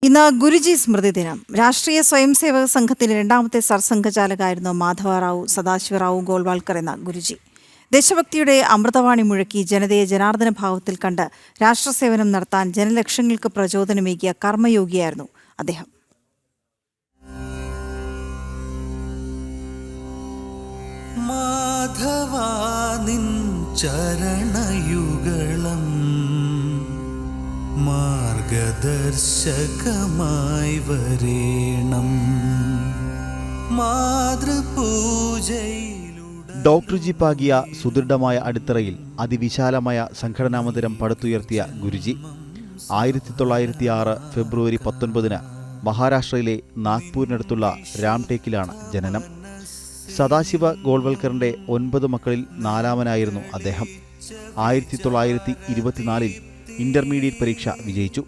ഇന്ന് ഗുരുജി സ്മൃതി ദിനം. രാഷ്ട്രീയ സ്വയംസേവക സംഘത്തിന്റെ രണ്ടാമത്തെ സർസംഘചാലകായിരുന്നു മാധവറാവു സദാശിവറാവു ഗോൾവാൾക്കർ എന്ന ഗുരുജി. ദേശഭക്തിയുടെ അമൃതവാണി മുഴക്കി ജനതയെ ജനാർദ്ദന ഭാവത്തിൽ കണ്ട് രാഷ്ട്രസേവനം നടത്താൻ ജനലക്ഷങ്ങൾക്ക് പ്രചോദനമേകിയ കർമ്മയോഗിയായിരുന്നു അദ്ദേഹം. മാധവാ നിൻ ചരണയുഗളം മാർഗദർശകമായി വരേണം മാതൃപൂജയിലൂടെ. ഡോക്ടർ ജി പാകിയ സുദൃഢമായ അടിത്തറയിൽ അതിവിശാലമായ സംഘടനാ മന്ദിരം പടുത്തുയർത്തിയ ഗുരുജി 1906 ഫെബ്രുവരി 19 മഹാരാഷ്ട്രയിലെ നാഗ്പൂരിനടുത്തുള്ള രാംടേക്കിലാണ് ജനനം. സദാശിവ ഗോൾവൽക്കറിന്റെ 9 മക്കളിൽ 4-മനായിരുന്നു അദ്ദേഹം. 1924 ഇന്റർമീഡിയറ്റ് പരീക്ഷ വിജയിച്ചു.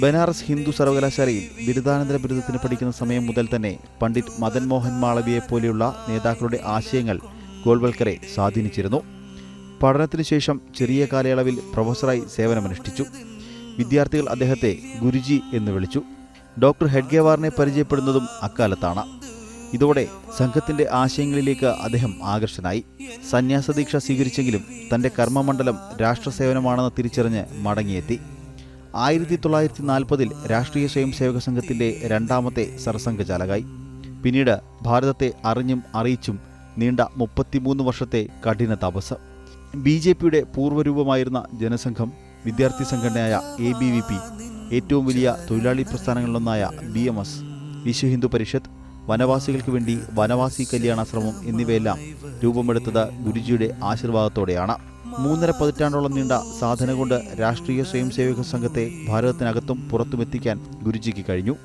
ബനാറസ് ഹിന്ദു സർവകലാശാലയിൽ ബിരുദാനന്തര ബിരുദത്തിന് പഠിക്കുന്ന സമയം മുതൽ തന്നെ പണ്ഡിറ്റ് മദൻ മോഹൻ മാളവിയെ പോലെയുള്ള നേതാക്കളുടെ ആശയങ്ങൾ ഗോൾവൽക്കറെ സ്വാധീനിച്ചിരുന്നു. പഠനത്തിനു ശേഷം ചെറിയ കാലയളവിൽ പ്രൊഫസറായി സേവനമനുഷ്ഠിച്ചു. വിദ്യാർത്ഥികൾ അദ്ദേഹത്തെ ഗുരുജി എന്ന് വിളിച്ചു. ഡോക്ടർ ഹെഡ്ഗേവാറിനെ പരിചയപ്പെടുന്നതും അക്കാലത്താണ്. ഇതോടെ സംഘത്തിന്റെ ആശയങ്ങളിലേക്ക് അദ്ദേഹം ആകർഷനായി. സന്യാസദീക്ഷ സ്വീകരിച്ചെങ്കിലും തന്റെ കർമ്മമണ്ഡലം രാഷ്ട്രസേവനമാണെന്ന് തിരിച്ചറിഞ്ഞ് മടങ്ങിയെത്തി. 1940 രാഷ്ട്രീയ സ്വയംസേവക സംഘത്തിന്റെ രണ്ടാമത്തെ സർസംഘചാലകായി. പിന്നീട് ഭാരതത്തെ അറിഞ്ഞും അറിയിച്ചും നീണ്ട 33 വർഷത്തെ കഠിന തപസ്. BJPയുടെ പൂർവ്വരൂപമായിരുന്ന ജനസംഘം, വിദ്യാർത്ഥി സംഘടനയായ ABVP, ഏറ്റവും വലിയ തൊഴിലാളി പ്രസ്ഥാനങ്ങളിലൊന്നായ BMS, വിശ്വ ഹിന്ദു പരിഷത്ത്, വനവാസികൾക്ക് വേണ്ടി വനവാസി കല്യാണാശ്രമം എന്നിവയെല്ലാം രൂപമെടുത്തത് ഗുരുജിയുടെ ആശീർവാദത്തോടെയാണ്. 3.5 പതിറ്റാണ്ടോളം നീണ്ട സാധന കൊണ്ട് രാഷ്ട്രീയ സ്വയംസേവക സംഘത്തെ ഭാരതത്തിനകത്തും പുറത്തുമെത്തിക്കാൻ ഗുരുജിക്ക് കഴിഞ്ഞു.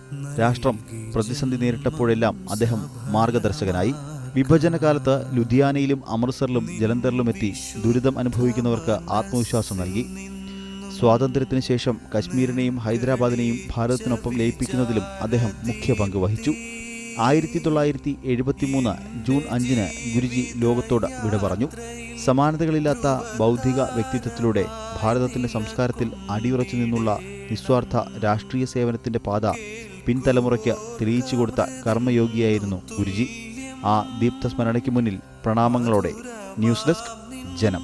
രാഷ്ട്രം പ്രതിസന്ധി നേരിട്ടപ്പോഴെല്ലാം അദ്ദേഹം മാർഗദർശകനായി. വിഭജനകാലത്ത് ലുധിയാനയിലും അമൃത്സറിലും ജലന്ധറിലും എത്തി ദുരിതം അനുഭവിക്കുന്നവർക്ക് ആത്മവിശ്വാസം നൽകി. സ്വാതന്ത്ര്യത്തിന് ശേഷം കശ്മീരിനെയും ഹൈദരാബാദിനെയും ഭാരതത്തിനൊപ്പം ലയിപ്പിക്കുന്നതിലും അദ്ദേഹം മുഖ്യ പങ്ക് വഹിച്ചു. 1973 ജൂൺ 5 ഗുരുജി ലോകത്തോട് വിട പറഞ്ഞു. സമാനതകളില്ലാത്ത ബൗദ്ധിക വ്യക്തിത്വത്തിലൂടെ ഭാരതത്തിന്റെ സംസ്കാരത്തിൽ അടിയുറച്ചു നിന്നുള്ള നിസ്വാർത്ഥ രാഷ്ട്രീയ സേവനത്തിന്റെ പാത പിൻതലമുറയ്ക്ക് തെളിയിച്ചു കൊടുത്ത കർമ്മയോഗിയായിരുന്നു ഗുരുജി. ആ ദീപ്ത സ്മരണയ്ക്ക് മുന്നിൽ പ്രണാമങ്ങളോടെ ന്യൂസ് ഡെസ്ക് ജനം.